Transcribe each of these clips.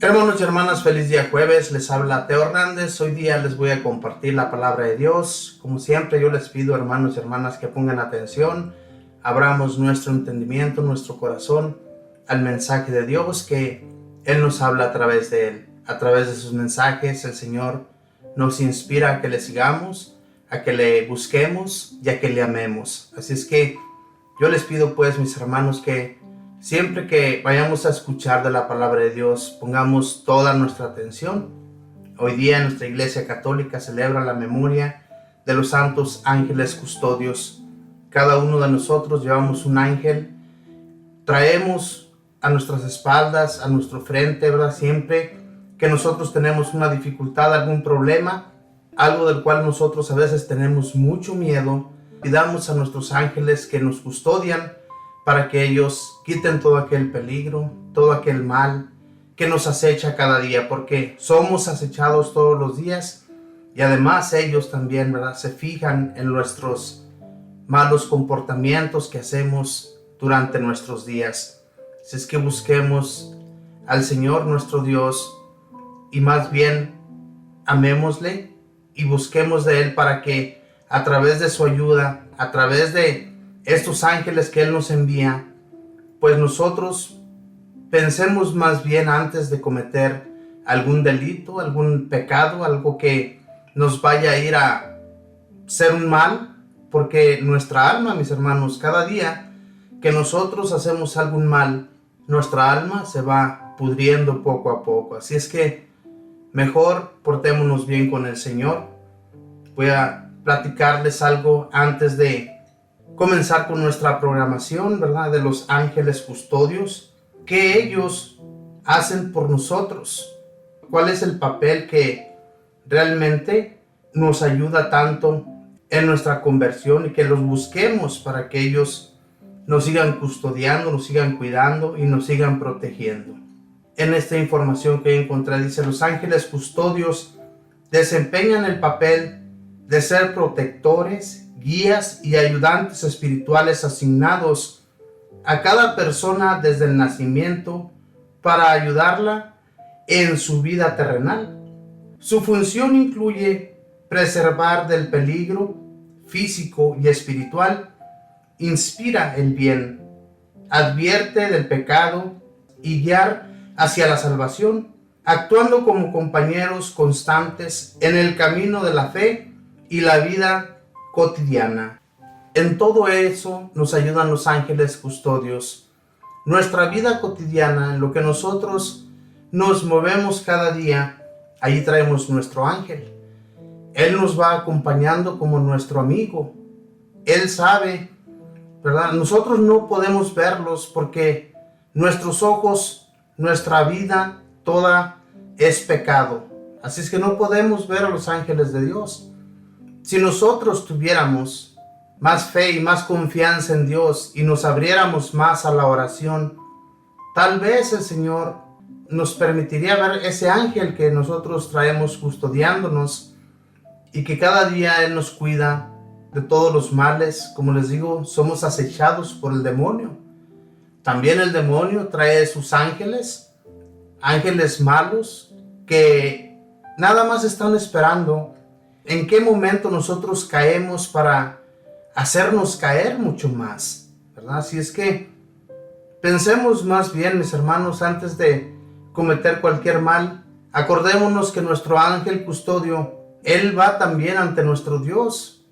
Hermanos y hermanas, feliz día jueves, les habla Teo Hernández. Hoy día les voy a compartir la palabra de Dios. Como siempre yo les pido, hermanos y hermanas, que pongan atención, abramos nuestro entendimiento, nuestro corazón al mensaje de Dios, que Él nos habla a través de Él. A través de sus mensajes el Señor nos inspira a que le sigamos, a que le busquemos y a que le amemos. Así es que yo les pido pues, mis hermanos, que siempre que vayamos a escuchar de la palabra de Dios, pongamos toda nuestra atención. Hoy día nuestra Iglesia Católica celebra la memoria de los santos ángeles custodios. Cada uno de nosotros llevamos un ángel, traemos a nuestras espaldas, a nuestro frente, ¿verdad? Siempre que nosotros tenemos una dificultad, algún problema, algo del cual nosotros a veces tenemos mucho miedo, pidamos a nuestros ángeles que nos custodian, para que ellos quiten todo aquel peligro, todo aquel mal que nos acecha cada día, porque somos acechados todos los días y además ellos también, ¿verdad?, se fijan en nuestros malos comportamientos que hacemos durante nuestros días. Así es que busquemos al Señor nuestro Dios y más bien amémosle y busquemos de Él para que a través de su ayuda, a través de estos ángeles que Él nos envía, pues nosotros pensemos más bien antes de cometer algún delito, algún pecado, algo que nos vaya a ir a ser un mal, porque nuestra alma, mis hermanos, cada día que nosotros hacemos algún mal, nuestra alma se va pudriendo poco a poco. Así es que mejor portémonos bien con el Señor. Voy a platicarles algo antes de comenzar con nuestra programación, ¿verdad?, de los ángeles custodios, que ellos hacen por nosotros. ¿Cuál es el papel que realmente nos ayuda tanto en nuestra conversión y que los busquemos para que ellos nos sigan custodiando, nos sigan cuidando y nos sigan protegiendo? En esta información que encontré dice: los ángeles custodios desempeñan el papel de ser protectores, guías y ayudantes espirituales asignados a cada persona desde el nacimiento para ayudarla en su vida terrenal. Su función incluye preservar del peligro físico y espiritual, inspira el bien, advierte del pecado y guiar hacia la salvación, actuando como compañeros constantes en el camino de la fe y la vida cotidiana. En todo eso nos ayudan los ángeles custodios. Nuestra vida cotidiana, en lo que nosotros nos movemos cada día, ahí traemos nuestro ángel. Él nos va acompañando como nuestro amigo. Él sabe, ¿verdad? Nosotros no podemos verlos porque nuestros ojos, nuestra vida, toda es pecado. Así es que no podemos ver a los ángeles de Dios. Si nosotros tuviéramos más fe y más confianza en Dios y nos abriéramos más a la oración, tal vez el Señor nos permitiría ver ese ángel que nosotros traemos custodiándonos y que cada día Él nos cuida de todos los males. Como les digo, somos acechados por el demonio. También el demonio trae sus ángeles, ángeles malos, que nada más están esperando en qué momento nosotros caemos para hacernos caer mucho más, ¿verdad? Así es que pensemos más bien, mis hermanos, antes de cometer cualquier mal. Acordémonos que nuestro ángel custodio, él va también ante nuestro Dios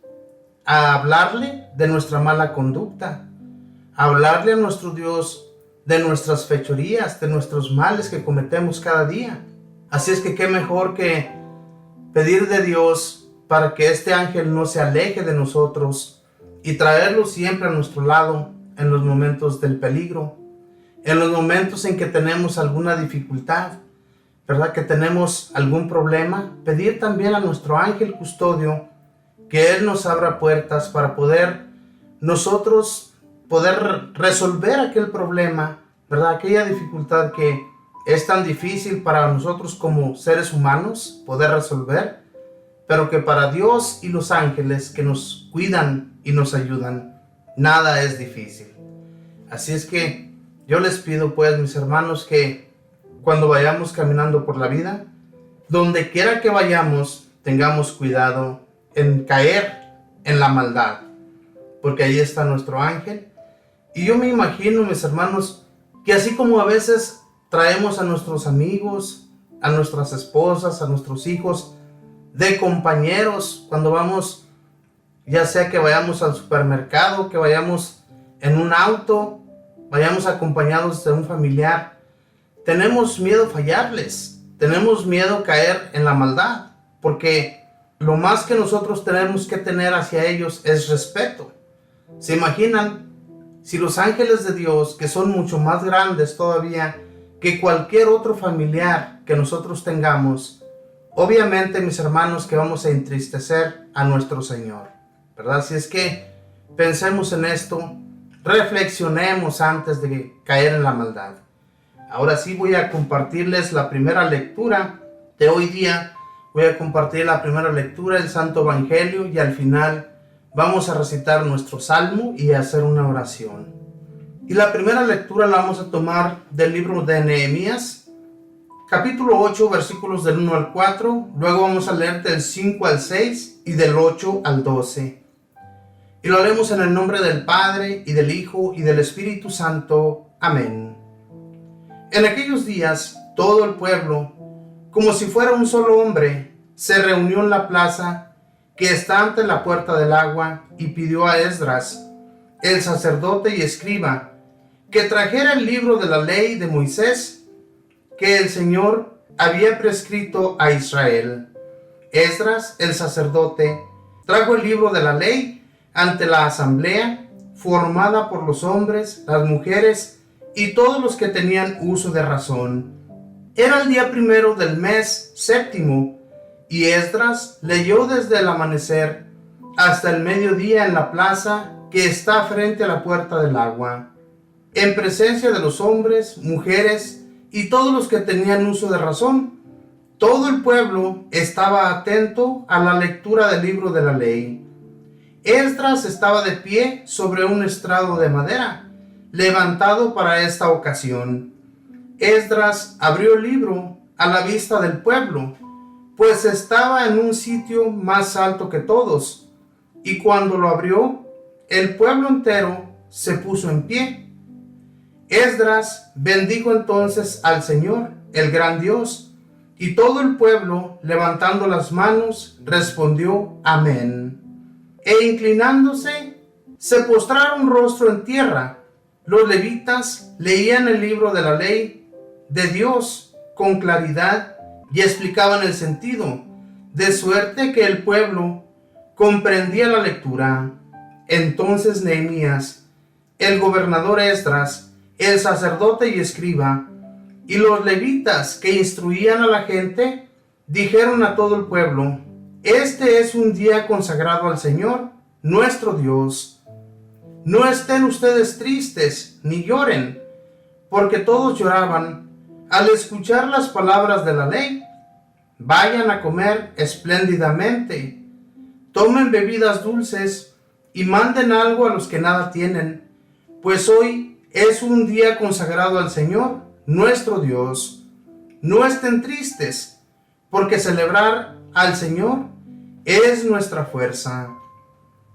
a hablarle de nuestra mala conducta, a hablarle a nuestro Dios de nuestras fechorías, de nuestros males que cometemos cada día. Así es que qué mejor que pedir de Dios para que este ángel no se aleje de nosotros y traerlo siempre a nuestro lado en los momentos del peligro, en los momentos en que tenemos alguna dificultad, ¿verdad?, que tenemos algún problema. Pedir también a nuestro ángel custodio que Él nos abra puertas para nosotros poder resolver aquel problema, ¿verdad?, aquella dificultad que es tan difícil para nosotros como seres humanos poder resolver, pero que para Dios y los ángeles que nos cuidan y nos ayudan, nada es difícil. Así es que yo les pido pues, mis hermanos, que cuando vayamos caminando por la vida, donde quiera que vayamos, tengamos cuidado en caer en la maldad, porque ahí está nuestro ángel. Y yo me imagino, mis hermanos, que así como a veces traemos a nuestros amigos, a nuestras esposas, a nuestros hijos, de compañeros, cuando vamos, ya sea que vayamos al supermercado, que vayamos en un auto, vayamos acompañados de un familiar, tenemos miedo a fallarles, tenemos miedo a caer en la maldad, porque lo más que nosotros tenemos que tener hacia ellos es respeto. ¿Se imaginan si los ángeles de Dios, que son mucho más grandes todavía que cualquier otro familiar que nosotros tengamos, obviamente, mis hermanos, que vamos a entristecer a nuestro Señor, ¿verdad? Si es que pensemos en esto, reflexionemos antes de caer en la maldad. Ahora sí voy a compartirles la primera lectura de hoy día. Voy a compartir la primera lectura del Santo Evangelio y al final vamos a recitar nuestro salmo y a hacer una oración. Y la primera lectura la vamos a tomar del libro de Nehemías, capítulo 8, versículos del 1 al 4. Luego vamos a leer del 5 al 6 y del 8 al 12. Y lo haremos en el nombre del Padre, y del Hijo, y del Espíritu Santo. Amén. En aquellos días, todo el pueblo, como si fuera un solo hombre, se reunió en la plaza que está ante la puerta del agua y pidió a Esdras, el sacerdote y escriba, que trajera el libro de la ley de Moisés, que el Señor había prescrito a Israel. Esdras, el sacerdote, trajo el libro de la ley ante la asamblea, formada por los hombres, las mujeres y todos los que tenían uso de razón. Era el día primero del mes séptimo, y Esdras leyó desde el amanecer hasta el mediodía en la plaza que está frente a la puerta del agua, en presencia de los hombres, mujeres y todos los que tenían uso de razón. Todo el pueblo estaba atento a la lectura del libro de la ley. Esdras estaba de pie sobre un estrado de madera, levantado para esta ocasión. Esdras abrió el libro a la vista del pueblo, pues estaba en un sitio más alto que todos, y cuando lo abrió, el pueblo entero se puso en pie. Esdras bendijo entonces al Señor, el gran Dios, y todo el pueblo, levantando las manos, respondió amén. E inclinándose, se postraron rostro en tierra. Los levitas leían el libro de la ley de Dios con claridad y explicaban el sentido, de suerte que el pueblo comprendía la lectura. Entonces Nehemías, el gobernador Esdras, el sacerdote y escriba, y los levitas que instruían a la gente, dijeron a todo el pueblo: este es un día consagrado al Señor, nuestro Dios. No estén ustedes tristes, ni lloren, porque todos lloraban al escuchar las palabras de la ley. Vayan a comer espléndidamente, tomen bebidas dulces y manden algo a los que nada tienen, pues hoy es un día consagrado al Señor, nuestro Dios. No estén tristes, porque celebrar al Señor es nuestra fuerza.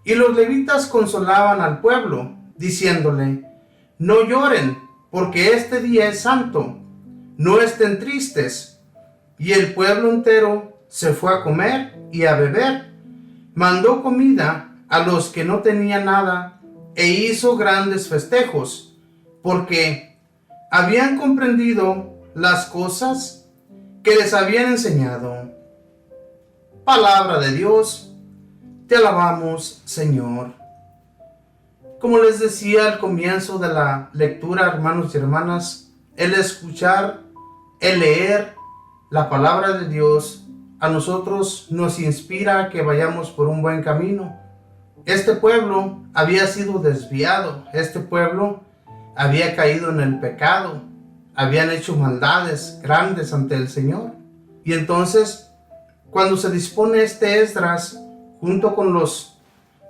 Y los levitas consolaban al pueblo, diciéndole: no lloren, porque este día es santo, no estén tristes. Y el pueblo entero se fue a comer y a beber, mandó comida a los que no tenían nada, e hizo grandes festejos, porque habían comprendido las cosas que les habían enseñado. Palabra de Dios. Te alabamos, Señor. Como les decía al comienzo de la lectura, hermanos y hermanas, el escuchar, el leer la palabra de Dios a nosotros nos inspira a que vayamos por un buen camino. Este pueblo había sido desviado, este pueblo había caído en el pecado, habían hecho maldades grandes ante el Señor. Y entonces, cuando se dispone este Esdras, junto con los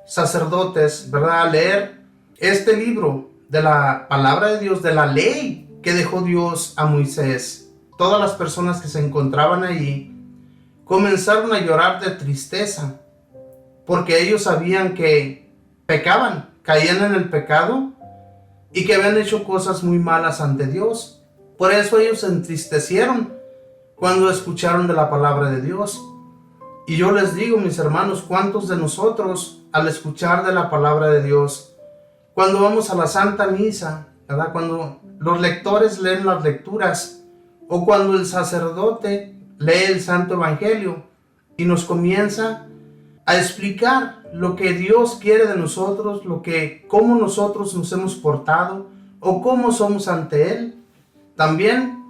sacerdotes, ¿verdad?, a leer este libro de la palabra de Dios, de la ley que dejó Dios a Moisés, todas las personas que se encontraban allí comenzaron a llorar de tristeza, porque ellos sabían que pecaban, caían en el pecado y que habían hecho cosas muy malas ante Dios. Por eso ellos se entristecieron cuando escucharon de la palabra de Dios. Y yo les digo, mis hermanos, ¿cuántos de nosotros, al escuchar de la palabra de Dios, cuando vamos a la Santa Misa, ¿verdad?, cuando los lectores leen las lecturas, o cuando el sacerdote lee el Santo Evangelio y nos comienza a explicar lo que Dios quiere de nosotros, cómo nosotros nos hemos portado o cómo somos ante Él? También,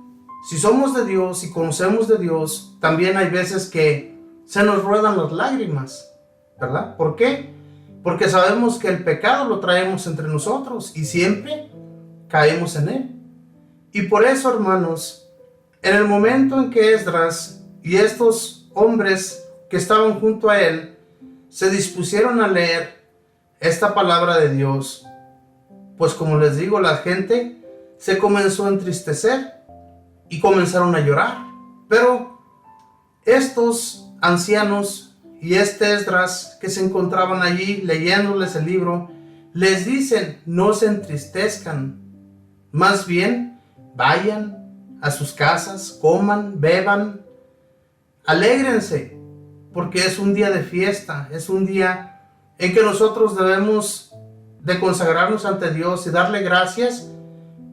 si somos de Dios y conocemos de Dios, también hay veces que se nos ruedan las lágrimas, ¿verdad? ¿Por qué? Porque sabemos que el pecado lo traemos entre nosotros y siempre caemos en él. Y por eso, hermanos, en el momento en que Esdras y estos hombres que estaban junto a él se dispusieron a leer esta palabra de Dios, pues como les digo, la gente se comenzó a entristecer y comenzaron a llorar. Pero estos ancianos y Esdras que se encontraban allí leyéndoles el libro, les dicen: no se entristezcan, más bien vayan a sus casas, coman, beban, alégrense, porque es un día de fiesta, es un día en que nosotros debemos de consagrarnos ante Dios y darle gracias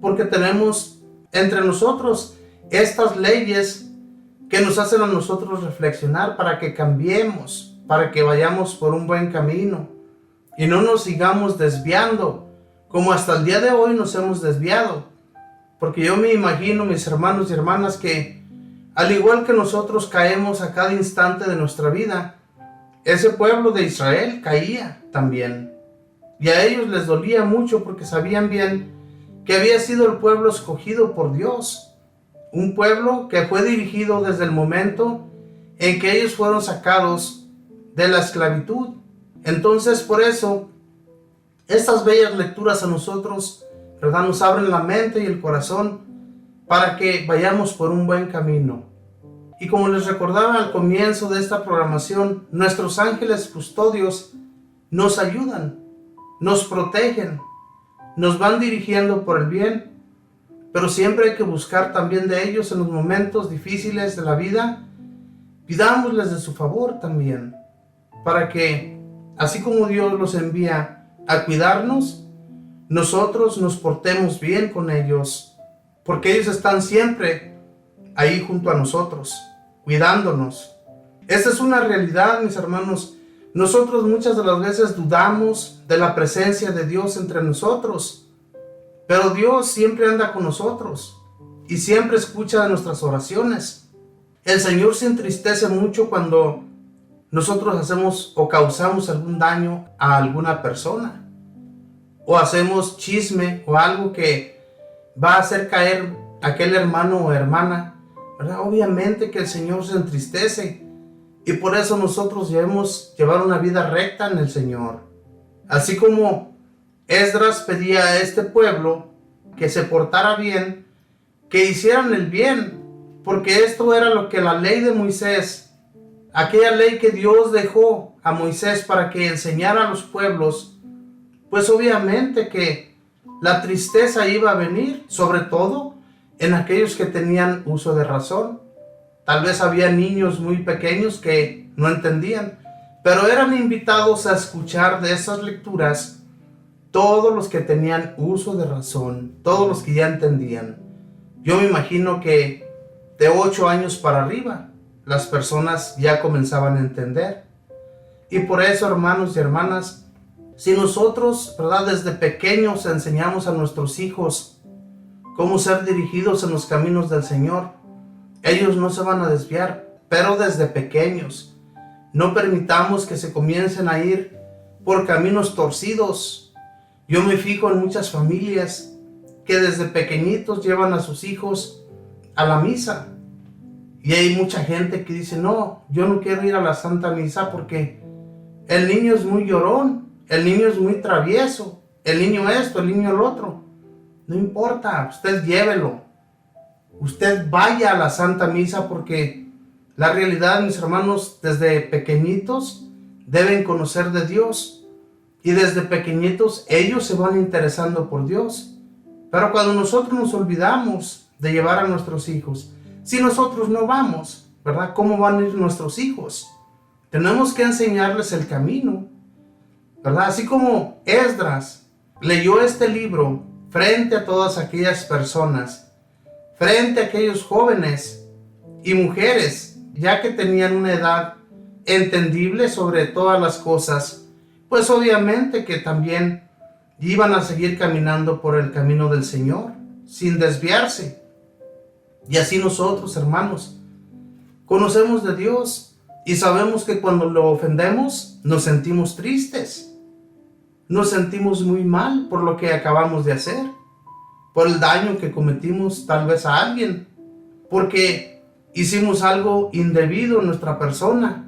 porque tenemos entre nosotros estas leyes que nos hacen a nosotros reflexionar para que cambiemos, para que vayamos por un buen camino y no nos sigamos desviando como hasta el día de hoy nos hemos desviado. Porque yo me imagino, mis hermanos y hermanas, que al igual que nosotros caemos a cada instante de nuestra vida, ese pueblo de Israel caía también. Y a ellos les dolía mucho porque sabían bien que había sido el pueblo escogido por Dios. Un pueblo que fue dirigido desde el momento en que ellos fueron sacados de la esclavitud. Entonces, por eso, estas bellas lecturas a nosotros, ¿verdad?, nos abren la mente y el corazón para que vayamos por un buen camino. Y como les recordaba al comienzo de esta programación, nuestros ángeles custodios nos ayudan, nos protegen, nos van dirigiendo por el bien. Pero siempre hay que buscar también de ellos en los momentos difíciles de la vida. Pidámosles de su favor también, para que, así como Dios los envía a cuidarnos, nosotros nos portemos bien con ellos, porque ellos están siempre ahí junto a nosotros, cuidándonos. Esta es una realidad, mis hermanos. Nosotros muchas de las veces dudamos de la presencia de Dios entre nosotros, pero Dios siempre anda con nosotros y siempre escucha nuestras oraciones. El Señor se entristece mucho cuando nosotros hacemos o causamos algún daño a alguna persona, o hacemos chisme o algo que va a hacer caer a aquel hermano o hermana, ¿verdad? Obviamente que el Señor se entristece, y por eso nosotros debemos llevar una vida recta en el Señor. Así como Esdras pedía a este pueblo que se portara bien, que hicieran el bien, porque esto era lo que la ley de Moisés, aquella ley que Dios dejó a Moisés para que enseñara a los pueblos, pues obviamente que la tristeza iba a venir, sobre todo en aquellos que tenían uso de razón. Tal vez había niños muy pequeños que no entendían, pero eran invitados a escuchar de esas lecturas todos los que tenían uso de razón, todos los que ya entendían. Yo me imagino que de 8 años para arriba, las personas ya comenzaban a entender. Y por eso, hermanos y hermanas, si nosotros, ¿verdad?, desde pequeños enseñamos a nuestros hijos cómo ser dirigidos en los caminos del Señor, ellos no se van a desviar, pero desde pequeños. No permitamos que se comiencen a ir por caminos torcidos. Yo me fijo en muchas familias que desde pequeñitos llevan a sus hijos a la misa. Y hay mucha gente que dice: no, yo no quiero ir a la Santa Misa porque el niño es muy llorón, el niño es muy travieso, el niño esto, el niño el otro. No importa, usted llévelo. usted vaya a la Santa Misa, porque la realidad, mis hermanos, desde pequeñitos deben conocer de Dios, y desde pequeñitos ellos se van interesando por Dios. Pero cuando nosotros nos olvidamos de llevar a nuestros hijos, si nosotros no vamos, ¿verdad? ¿Cómo van a ir nuestros hijos? Tenemos que enseñarles el camino, ¿verdad? Así como Esdras leyó este libro frente a todas aquellas personas, frente a aquellos jóvenes y mujeres, ya que tenían una edad entendible sobre todas las cosas, pues obviamente que también iban a seguir caminando por el camino del Señor, sin desviarse. Y así nosotros, hermanos, conocemos de Dios y sabemos que cuando lo ofendemos, nos sentimos tristes, nos sentimos muy mal por lo que acabamos de hacer, por el daño que cometimos tal vez a alguien, porque hicimos algo indebido en nuestra persona,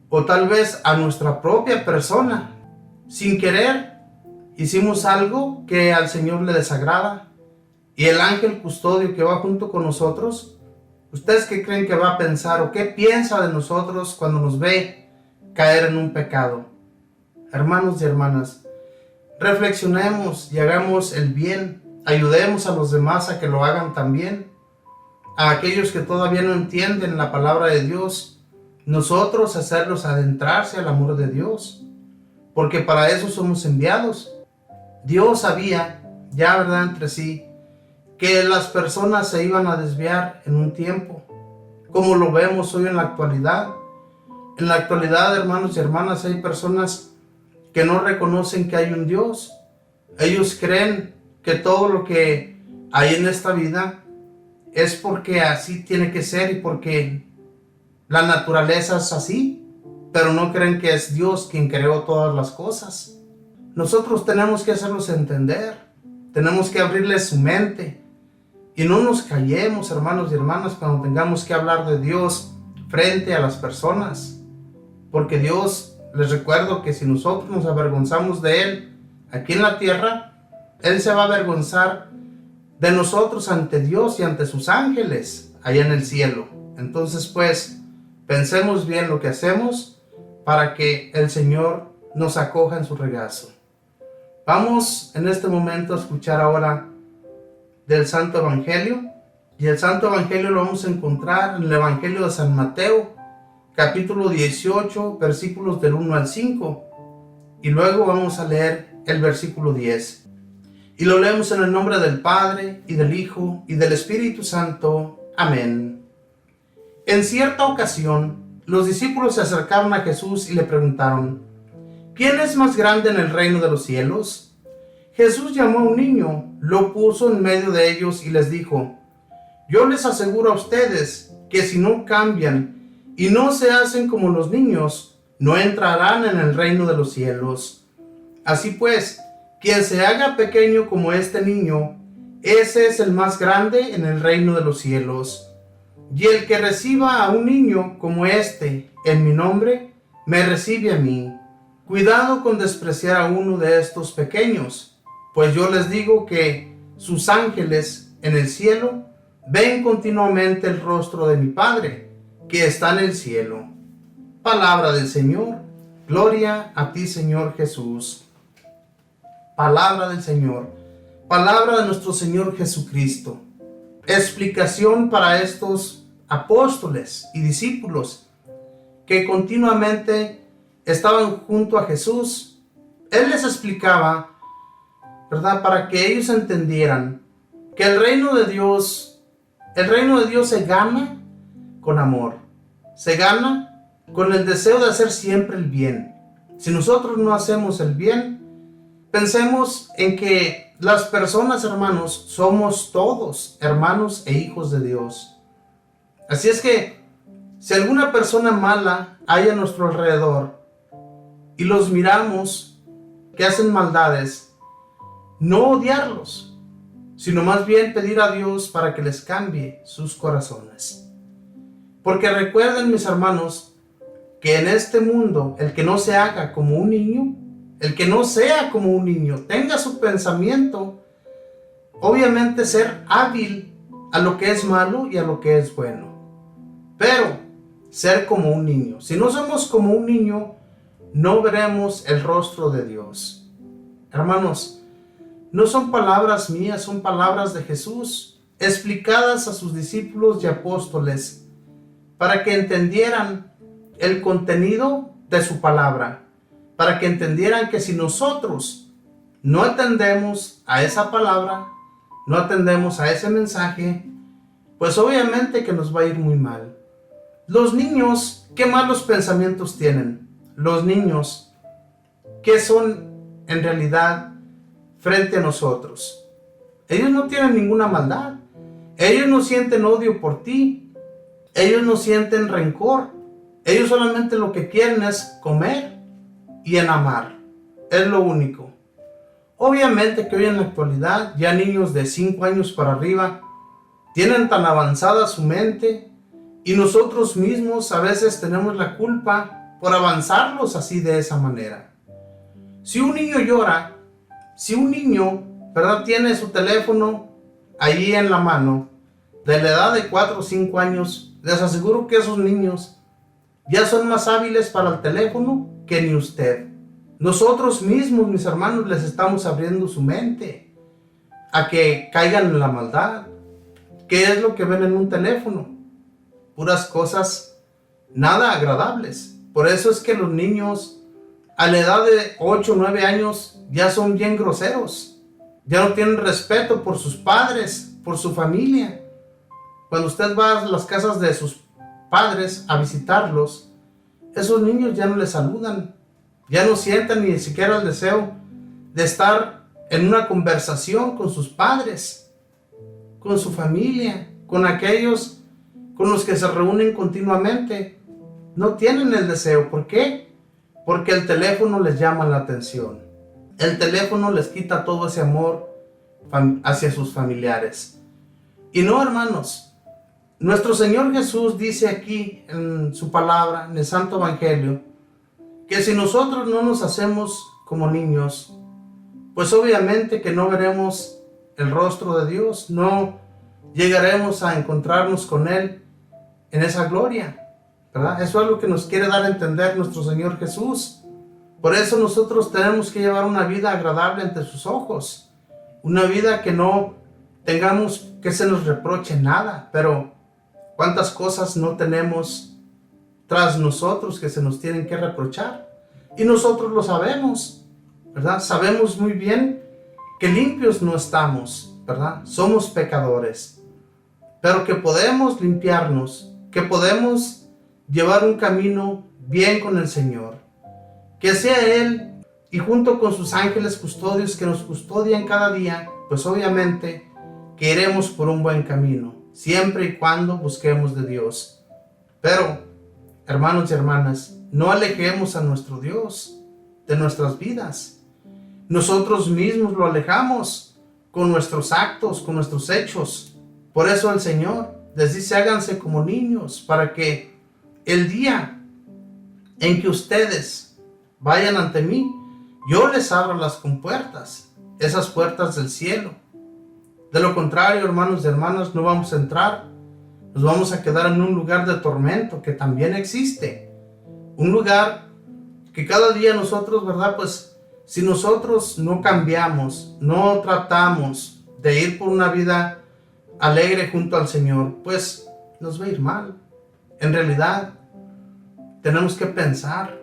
o tal vez a nuestra propia persona. Sin querer, hicimos algo que al Señor le desagrada, y el ángel custodio que va junto con nosotros, ¿ustedes qué creen que va a pensar o qué piensa de nosotros cuando nos ve caer en un pecado? Hermanos y hermanas, reflexionemos y hagamos el bien, ayudemos a los demás a que lo hagan también. A aquellos que todavía no entienden la palabra de Dios, nosotros hacerlos adentrarse al amor de Dios, porque para eso somos enviados. Dios sabía, ya verdad entre sí, que las personas se iban a desviar en un tiempo, como lo vemos hoy en la actualidad. En la actualidad, hermanos y hermanas, hay personas que no reconocen que hay un Dios. Ellos creen que todo lo que hay en esta vida es porque así tiene que ser y porque la naturaleza es así, pero no creen que es Dios quien creó todas las cosas. Nosotros tenemos que hacerlos entender, tenemos que abrirles su mente, y no nos callemos, hermanos y hermanas, cuando tengamos que hablar de Dios frente a las personas, porque Dios, les recuerdo que si nosotros nos avergonzamos de Él aquí en la tierra, Él se va a avergonzar de nosotros ante Dios y ante sus ángeles allá en el cielo. Entonces, pues, pensemos bien lo que hacemos para que el Señor nos acoja en su regazo. Vamos en este momento a escuchar ahora del Santo Evangelio, y el Santo Evangelio lo vamos a encontrar en el Evangelio de San Mateo, capítulo 18, versículos del 1 al 5, y luego vamos a leer el versículo 10, y lo leemos en el nombre del Padre, y del Hijo, y del Espíritu Santo. Amén. En cierta ocasión, los discípulos se acercaron a Jesús y le preguntaron: ¿quién es más grande en el reino de los cielos? Jesús llamó a un niño, lo puso en medio de ellos y les dijo: yo les aseguro a ustedes que si no cambian y no se hacen como los niños, no entrarán en el reino de los cielos. Así pues, quien se haga pequeño como este niño, ese es el más grande en el reino de los cielos. Y el que reciba a un niño como este en mi nombre, me recibe a mí. Cuidado con despreciar a uno de estos pequeños, pues yo les digo que sus ángeles en el cielo ven continuamente el rostro de mi Padre, que está en el cielo. Palabra del Señor. Gloria a ti, Señor Jesús. Palabra del Señor. Palabra de nuestro Señor Jesucristo. Explicación para estos apóstoles y discípulos que continuamente estaban junto a Jesús. Él les explicaba, ¿verdad?, para que ellos entendieran que el reino de Dios se gana con amor, se gana con el deseo de hacer siempre el bien. Si nosotros no hacemos el bien, pensemos en que las personas, hermanos, somos todos hermanos e hijos de Dios. Así es que si alguna persona mala hay a nuestro alrededor y los miramos que hacen maldades, no odiarlos, sino más bien pedir a Dios para que les cambie sus corazones. Porque recuerden, mis hermanos, que en este mundo el que no se haga como un niño, el que no sea como un niño, tenga su pensamiento, obviamente ser hábil a lo que es malo y a lo que es bueno. Pero ser como un niño. Si no somos como un niño, no veremos el rostro de Dios. Hermanos, no son palabras mías, son palabras de Jesús, explicadas a sus discípulos y apóstoles, para que entendieran el contenido de su palabra, para que entendieran que si nosotros no atendemos a esa palabra, no atendemos a ese mensaje, pues obviamente que nos va a ir muy mal. Los niños, ¿qué malos pensamientos tienen? Los niños, ¿qué son en realidad frente a nosotros? Ellos no tienen ninguna maldad. Ellos no sienten odio por ti. Ellos no sienten rencor. Ellos solamente lo que quieren es comer y en amar. Es lo único. Obviamente que hoy en la actualidad ya niños de 5 años para arriba tienen tan avanzada su mente y nosotros mismos a veces tenemos la culpa por avanzarlos así de esa manera. Si un niño llora, si un niño, ¿verdad?, tiene su teléfono ahí en la mano, de la edad de 4 o 5 años, les aseguro que esos niños ya son más hábiles para el teléfono que ni usted. Nosotros mismos, mis hermanos, les estamos abriendo su mente a que caigan en la maldad. ¿Qué es lo que ven en un teléfono? Puras cosas nada agradables. Por eso es que los niños a la edad de 8 o 9 años ya son bien groseros. Ya no tienen respeto por sus padres, por su familia. Cuando usted va a las casas de sus padres a visitarlos, esos niños ya no les saludan. Ya no sienten ni siquiera el deseo de estar en una conversación con sus padres, con su familia, con aquellos con los que se reúnen continuamente. No tienen el deseo. ¿Por qué? Porque el teléfono les llama la atención. El teléfono les quita todo ese amor hacia sus familiares. Y no, hermanos, nuestro Señor Jesús dice aquí en su palabra, en el Santo Evangelio, que si nosotros no nos hacemos como niños, pues obviamente que no veremos el rostro de Dios, no llegaremos a encontrarnos con Él en esa gloria, ¿verdad? Eso es lo que nos quiere dar a entender nuestro Señor Jesús. Por eso nosotros tenemos que llevar una vida agradable ante sus ojos, una vida que no tengamos que se nos reproche nada, pero ¿cuántas cosas no tenemos tras nosotros que se nos tienen que reprochar? Y nosotros lo sabemos, ¿verdad? Sabemos muy bien que limpios no estamos, ¿verdad? Somos pecadores, pero que podemos limpiarnos, que podemos llevar un camino bien con el Señor. Que sea Él y junto con sus ángeles custodios que nos custodian cada día, pues obviamente que iremos por un buen camino, siempre y cuando busquemos de Dios. Pero, hermanos y hermanas, no alejemos a nuestro Dios de nuestras vidas. Nosotros mismos lo alejamos con nuestros actos, con nuestros hechos. Por eso el Señor les dice: háganse como niños, para que el día en que ustedes vayan ante mí, yo les abro las compuertas, esas puertas del cielo. De lo contrario, hermanos y hermanas, no vamos a entrar. Nos vamos a quedar en un lugar de tormento que también existe. Un lugar que cada día nosotros, ¿verdad? Pues si nosotros no cambiamos, no tratamos de ir por una vida alegre junto al Señor, pues nos va a ir mal. En realidad, tenemos que pensar.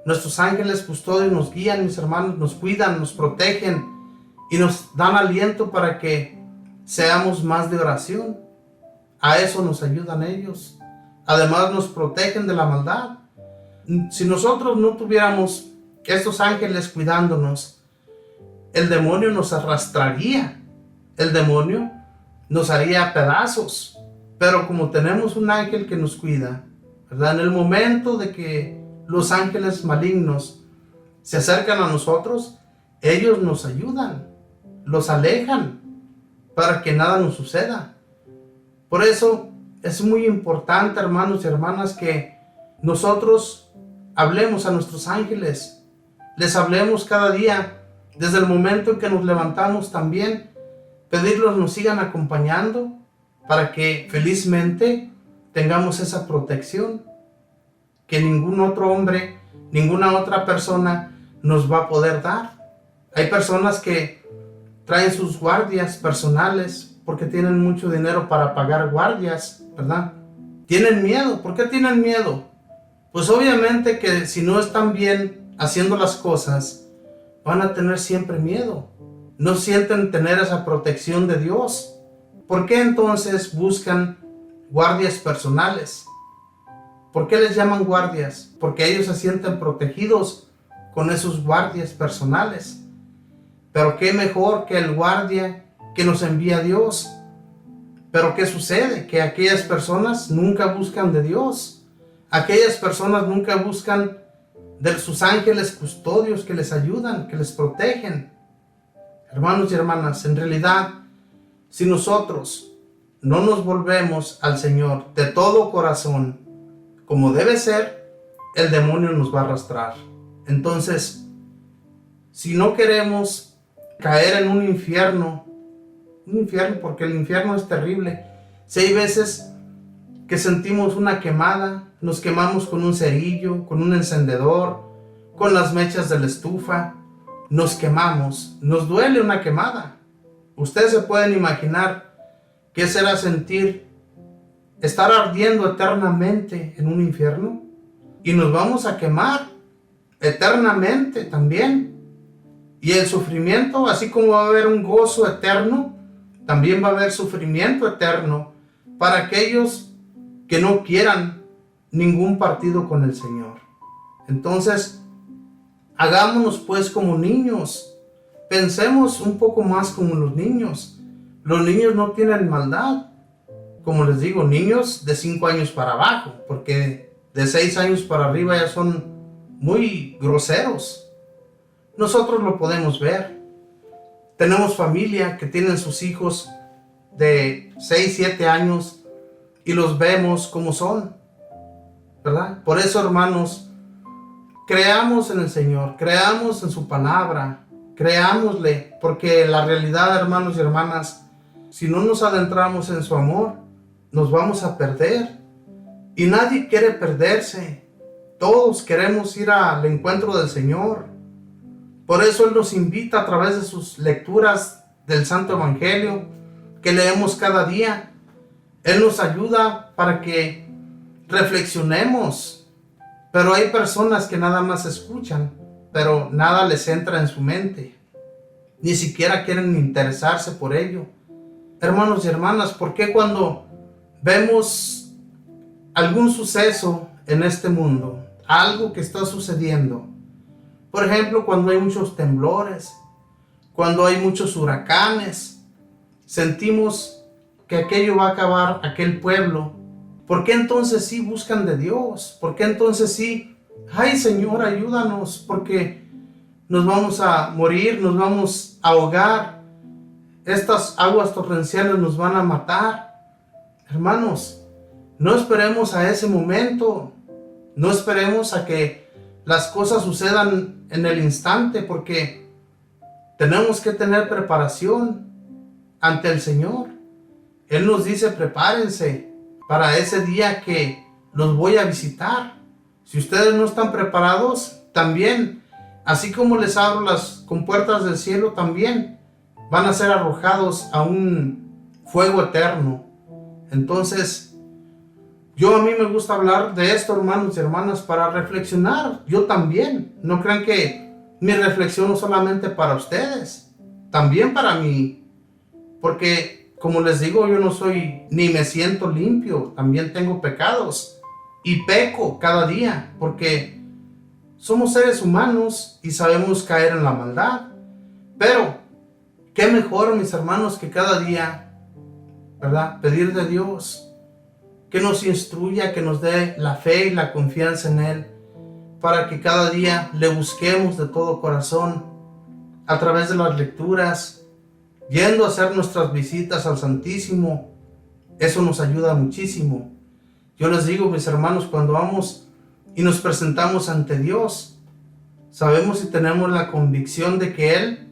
Nuestros ángeles custodios nos guían, mis hermanos, nos cuidan, nos protegen y nos dan aliento para que seamos más de oración. A eso nos ayudan ellos. Además nos protegen de la maldad. Si nosotros no tuviéramos estos ángeles cuidándonos, el demonio nos arrastraría. El demonio nos haría pedazos. Pero como tenemos un ángel que nos cuida, ¿verdad? En el momento de que los ángeles malignos se acercan a nosotros, ellos nos ayudan, los alejan para que nada nos suceda. Por eso es muy importante, hermanos y hermanas, que nosotros hablemos a nuestros ángeles, les hablemos cada día, desde el momento en que nos levantamos también, pedirlos nos sigan acompañando para que felizmente tengamos esa protección que ningún otro hombre, ninguna otra persona nos va a poder dar. Hay personas que traen sus guardias personales porque tienen mucho dinero para pagar guardias, ¿verdad? Tienen miedo. ¿Por qué tienen miedo? Pues obviamente que si no están bien haciendo las cosas, van a tener siempre miedo. No sienten tener esa protección de Dios. ¿Por qué entonces buscan guardias personales? ¿Por qué les llaman guardias? Porque ellos se sienten protegidos con esos guardias personales. Pero qué mejor que el guardia que nos envía Dios. Pero ¿qué sucede? Que aquellas personas nunca buscan de Dios. Aquellas personas nunca buscan de sus ángeles custodios que les ayudan, que les protegen. Hermanos y hermanas, en realidad, si nosotros no nos volvemos al Señor de todo corazón, como debe ser, el demonio nos va a arrastrar. Entonces, si no queremos caer en un infierno porque el infierno es terrible. Si hay veces que sentimos una quemada, nos quemamos con un cerillo, con un encendedor, con las mechas de la estufa, nos quemamos, nos duele una quemada. Ustedes se pueden imaginar qué será sentir estar ardiendo eternamente en un infierno, y nos vamos a quemar eternamente también. Y el sufrimiento, así como va a haber un gozo eterno, también va a haber sufrimiento eterno para aquellos que no quieran ningún partido con el Señor. Entonces, hagámonos pues como niños. Pensemos un poco más como los niños. Los niños no tienen maldad. Como les digo, niños de 5 años para abajo, porque de 6 años para arriba ya son muy groseros. Nosotros lo podemos ver. Tenemos familia que tienen sus hijos de 6, 7 años y los vemos como son, ¿verdad? Por eso, hermanos, creamos en el Señor, creamos en su palabra, creámosle, porque la realidad, hermanos y hermanas, si no nos adentramos en su amor, nos vamos a perder. Y nadie quiere perderse. Todos queremos ir al encuentro del Señor. Por eso Él nos invita a través de sus lecturas del Santo Evangelio que leemos cada día. Él nos ayuda para que reflexionemos. Pero hay personas que nada más escuchan, pero nada les entra en su mente. Ni siquiera quieren interesarse por ello. Hermanos y hermanas, ¿por qué cuando vemos algún suceso en este mundo, algo que está sucediendo, por ejemplo, cuando hay muchos temblores, cuando hay muchos huracanes, sentimos que aquello va a acabar aquel pueblo? ¿Por qué entonces sí buscan de Dios? ¿Por qué entonces sí, ay Señor, ayúdanos, porque nos vamos a morir, nos vamos a ahogar, estas aguas torrenciales nos van a matar? Hermanos, no esperemos a ese momento, no esperemos a que las cosas sucedan en el instante, porque tenemos que tener preparación ante el Señor. Él nos dice: prepárense para ese día que los voy a visitar. Si ustedes no están preparados, también, así como les abro las compuertas del cielo, también van a ser arrojados a un fuego eterno. Entonces, a mí me gusta hablar de esto, hermanos y hermanas, para reflexionar. Yo también. No crean que mi reflexión no solamente para ustedes, también para mí. Porque, como les digo, yo no soy ni me siento limpio. También tengo pecados. Y peco cada día. Porque somos seres humanos y sabemos caer en la maldad. Pero, qué mejor, mis hermanos, que cada día, ¿verdad?, pedir de Dios que nos instruya, que nos dé la fe y la confianza en Él, para que cada día le busquemos de todo corazón, a través de las lecturas, yendo a hacer nuestras visitas al Santísimo. Eso nos ayuda muchísimo. Yo les digo, mis hermanos, cuando vamos y nos presentamos ante Dios, sabemos y tenemos la convicción de que Él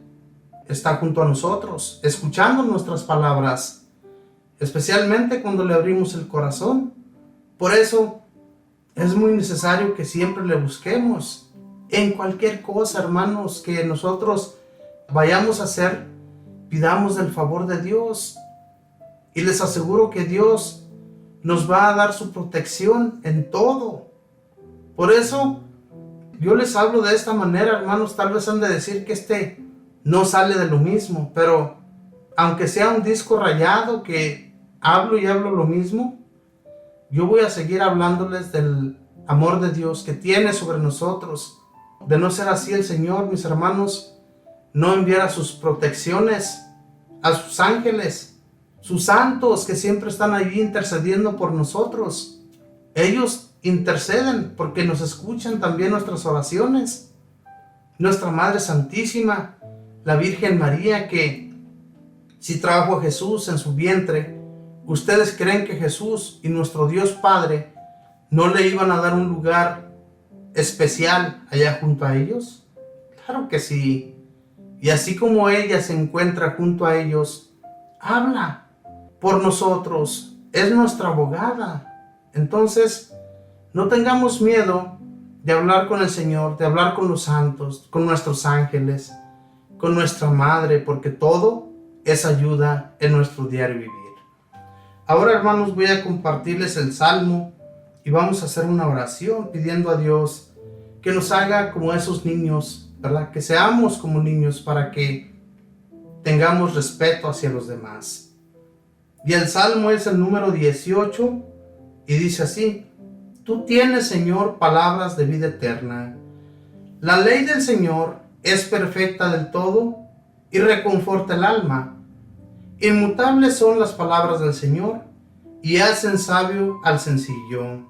está junto a nosotros, escuchando nuestras palabras, especialmente cuando le abrimos el corazón. Por eso es muy necesario que siempre le busquemos en cualquier cosa, hermanos, que nosotros vayamos a hacer. Pidamos el favor de Dios y les aseguro que Dios nos va a dar su protección en todo. Por eso yo les hablo de esta manera, hermanos. Tal vez han de decir que no sale de lo mismo, pero aunque sea un disco rayado que hablo y hablo lo mismo, yo voy a seguir hablándoles del amor de Dios que tiene sobre nosotros. De no ser así, el Señor, mis hermanos, no enviara sus protecciones a sus ángeles, sus santos que siempre están allí intercediendo por nosotros. Ellos interceden porque nos escuchan también nuestras oraciones. Nuestra Madre Santísima, la Virgen María, que si trajo a Jesús en su vientre, ¿ustedes creen que Jesús y nuestro Dios Padre no le iban a dar un lugar especial allá junto a ellos? Claro que sí. Y así como ella se encuentra junto a ellos, habla por nosotros, es nuestra abogada. Entonces, no tengamos miedo de hablar con el Señor, de hablar con los santos, con nuestros ángeles, con nuestra Madre, porque todo es ayuda en nuestro diario vivir. Ahora, hermanos, voy a compartirles el Salmo y vamos a hacer una oración pidiendo a Dios que nos haga como esos niños, ¿verdad? Que seamos como niños para que tengamos respeto hacia los demás. Y el Salmo es el número 18 y dice así: Tú tienes, Señor, palabras de vida eterna. La ley del Señor es perfecta del todo y reconforta el alma. Inmutables son las palabras del Señor y hacen sabio al sencillo.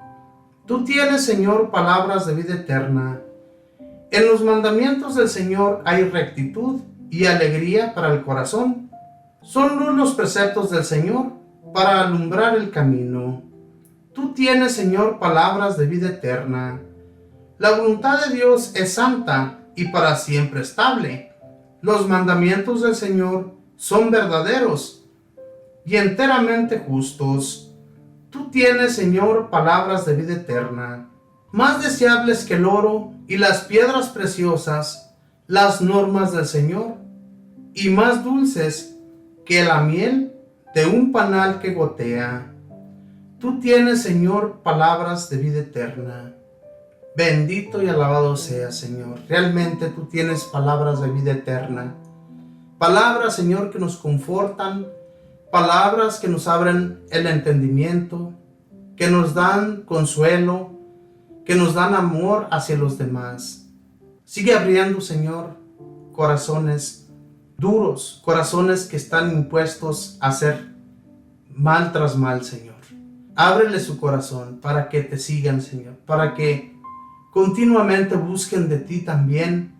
Tú tienes, Señor, palabras de vida eterna. En los mandamientos del Señor hay rectitud y alegría para el corazón. Son luz los preceptos del Señor para alumbrar el camino. Tú tienes, Señor, palabras de vida eterna. La voluntad de Dios es santa y para siempre estable. Los mandamientos del Señor son verdaderos y enteramente justos. Tú tienes, Señor, palabras de vida eterna. Más deseables que el oro y las piedras preciosas, las normas del Señor, y más dulces que la miel de un panal que gotea. Tú tienes, Señor, palabras de vida eterna. Bendito y alabado seas, Señor. Realmente tú tienes palabras de vida eterna. Palabras, Señor, que nos confortan, palabras que nos abren el entendimiento, que nos dan consuelo, que nos dan amor hacia los demás. Sigue abriendo, Señor, corazones duros, corazones que están impuestos a hacer mal tras mal, Señor. Ábrele su corazón para que te sigan, Señor, para que continuamente busquen de ti también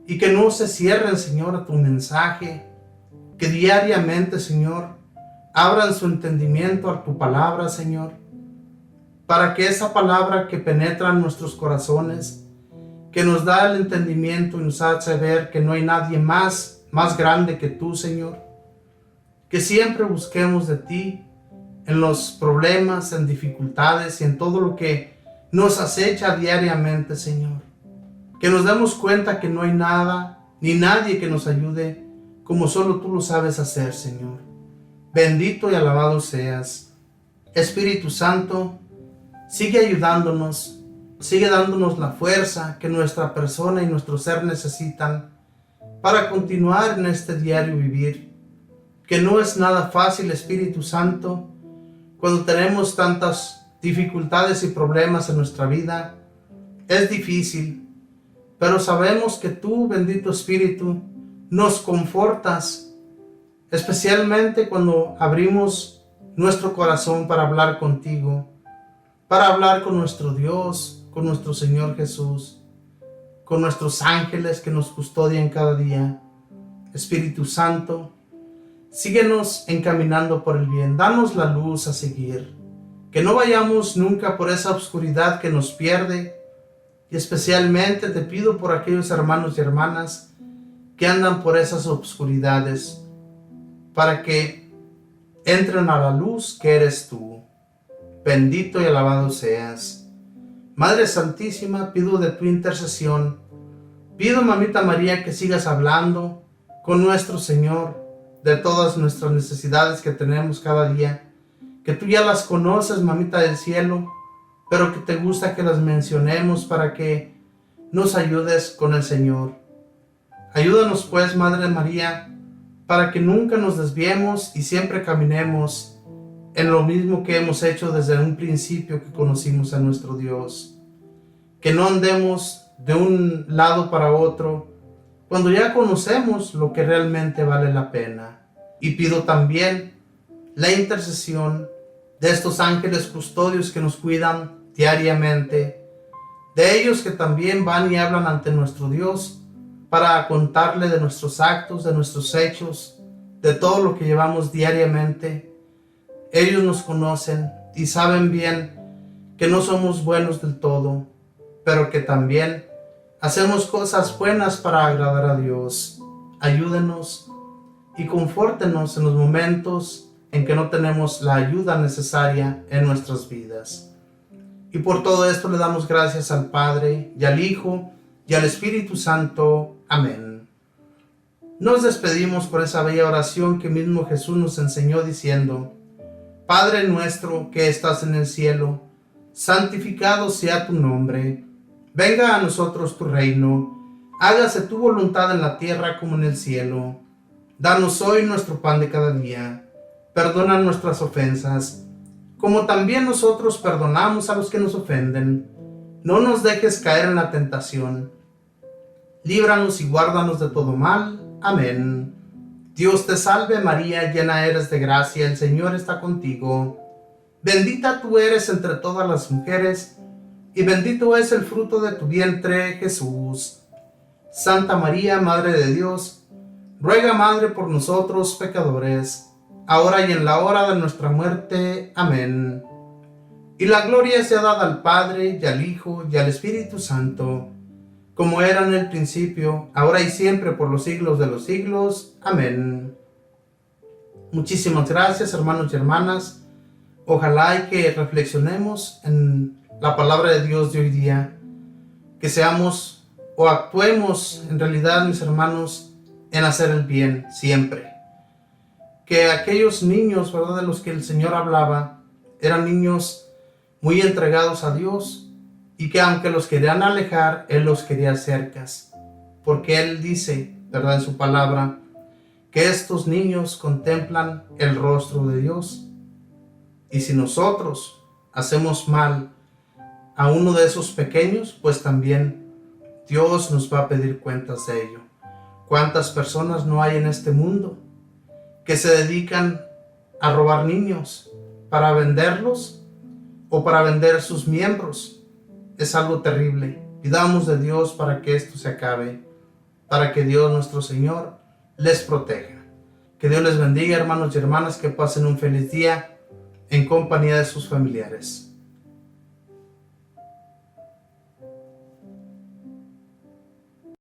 y que no se cierren, Señor, a tu mensaje, que diariamente, Señor, abran su entendimiento a tu palabra, Señor, para que esa palabra que penetra en nuestros corazones, que nos da el entendimiento y nos hace ver que no hay nadie más grande que tú, Señor, que siempre busquemos de ti en los problemas, en dificultades y en todo lo que nos acecha diariamente, Señor. Que nos demos cuenta que no hay nada ni nadie que nos ayude como solo tú lo sabes hacer, Señor. Bendito y alabado seas. Espíritu Santo, sigue ayudándonos, sigue dándonos la fuerza que nuestra persona y nuestro ser necesitan para continuar en este diario vivir, que no es nada fácil, Espíritu Santo, cuando tenemos tantas dificultades y problemas en nuestra vida. Es difícil, pero sabemos que tú, bendito Espíritu, nos confortas, especialmente cuando abrimos nuestro corazón para hablar contigo, para hablar con nuestro Dios, con nuestro Señor Jesús, con nuestros ángeles que nos custodian cada día. Espíritu Santo, síguenos encaminando por el bien, danos la luz a seguir, que no vayamos nunca por esa oscuridad que nos pierde, y especialmente te pido por aquellos hermanos y hermanas que andan por esas obscuridades, para que entren a la luz que eres tú. Bendito y alabado seas. Madre Santísima, pido de tu intercesión, pido, Mamita María, que sigas hablando con nuestro Señor de todas nuestras necesidades que tenemos cada día, que tú ya las conoces, Mamita del cielo, pero que te gusta que las mencionemos para que nos ayudes con el Señor. Ayúdanos pues, Madre María, para que nunca nos desviemos y siempre caminemos en lo mismo que hemos hecho desde un principio que conocimos a nuestro Dios. Que no andemos de un lado para otro cuando ya conocemos lo que realmente vale la pena. Y pido también la intercesión de estos ángeles custodios que nos cuidan diariamente, de ellos que también van y hablan ante nuestro Dios para contarle de nuestros actos, de nuestros hechos, de todo lo que llevamos diariamente. Ellos nos conocen y saben bien que no somos buenos del todo, pero que también hacemos cosas buenas para agradar a Dios. Ayúdenos y confórtenos en los momentos en que no tenemos la ayuda necesaria en nuestras vidas. Y por todo esto le damos gracias al Padre, y al Hijo, y al Espíritu Santo. Amén. Nos despedimos con esa bella oración que mismo Jesús nos enseñó diciendo: Padre nuestro que estás en el cielo, santificado sea tu nombre. Venga a nosotros tu reino. Hágase tu voluntad en la tierra como en el cielo. Danos hoy nuestro pan de cada día. Perdona nuestras ofensas, como también nosotros perdonamos a los que nos ofenden. No nos dejes caer en la tentación. Líbranos y guárdanos de todo mal. Amén. Dios te salve María, llena eres de gracia, el Señor está contigo. Bendita tú eres entre todas las mujeres, y bendito es el fruto de tu vientre, Jesús. Santa María, Madre de Dios, ruega, Madre, por nosotros pecadores, ahora y en la hora de nuestra muerte. Amén. Y la gloria sea dada al Padre, y al Hijo, y al Espíritu Santo, como era en el principio, ahora y siempre, por los siglos de los siglos. Amén. Muchísimas gracias, hermanos y hermanas. Ojalá y que reflexionemos en la palabra de Dios de hoy día, que seamos o actuemos en realidad, mis hermanos, en hacer el bien siempre. Que aquellos niños, ¿verdad?, de los que el Señor hablaba, eran niños muy entregados a Dios, y que aunque los querían alejar, Él los quería cercas, porque Él dice, ¿verdad?, en su palabra, que estos niños contemplan el rostro de Dios. Y si nosotros hacemos mal a uno de esos pequeños, pues también Dios nos va a pedir cuentas de ello. ¿Cuántas personas no hay en este mundo que se dedican a robar niños para venderlos o para vender sus miembros? Es algo terrible. Pidamos de Dios para que esto se acabe, para que Dios nuestro Señor les proteja. Que Dios les bendiga, hermanos y hermanas, que pasen un feliz día en compañía de sus familiares.